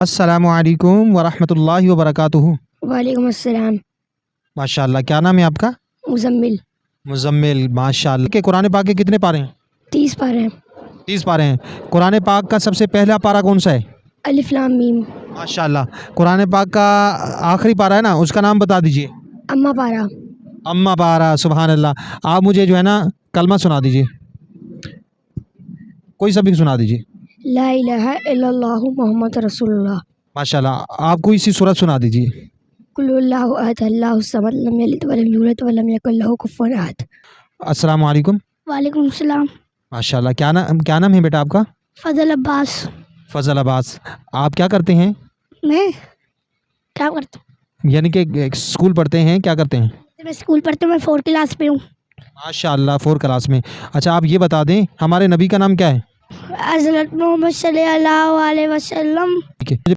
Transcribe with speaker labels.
Speaker 1: السلام علیکم ورحمۃ اللہ وبرکاتہ۔
Speaker 2: وعلیکم السلام۔
Speaker 1: ماشاء اللہ، کیا نام ہے آپ کا؟
Speaker 2: مزمل۔
Speaker 1: مزمل، ماشاء اللہ۔ کہ قرآن پاک کے کتنے پارے ہیں؟
Speaker 2: 30 پارے ہیں۔
Speaker 1: 30 پارے ہیں۔ قرآن پاک کا سب سے پہلا پارہ کون سا ہے؟
Speaker 2: الف لام میم۔
Speaker 1: ماشاء اللہ۔ قرآن پاک کا آخری پارہ ہے نا، اس کا نام بتا دیجئے۔
Speaker 2: اما پارا۔
Speaker 1: اما پارہ، سبحان اللہ۔ آپ مجھے جو ہے نا کلمہ سنا دیجئے، کوئی سا بھی سنا دیجئے۔
Speaker 2: لا الہ الا اللہ محمد رسول اللہ۔
Speaker 1: ماشاء اللہ۔ آپ کوئی سی سورت سنا دیجئے۔
Speaker 2: قل اللہ احد اللہ الصمد لم یلد ولم یولد ولم یکن لہ کفوا احد۔
Speaker 1: السلام علیکم۔
Speaker 2: وعلیکم السلام۔
Speaker 1: ماشاء اللہ۔ کیا نام ہے بیٹا آپ کا؟
Speaker 2: فضل عباس۔
Speaker 1: فضل عباس۔ آپ کیا کرتے ہیں؟
Speaker 2: میں کیا کرتا ہوں؟
Speaker 1: یعنی کہ اسکول پڑھتے ہیں، کیا کرتے ہیں؟
Speaker 2: میں اسکول پڑھتا ہوں، میں 4 کلاس پہ ہوں۔
Speaker 1: ماشاء اللہ، 4 کلاس میں۔ اچھا، آپ یہ بتا دیں ہمارے نبی کا نام کیا ہے؟
Speaker 2: حضرت محمد صلی اللہ علیہ وسلم۔
Speaker 1: ٹھیک ہے۔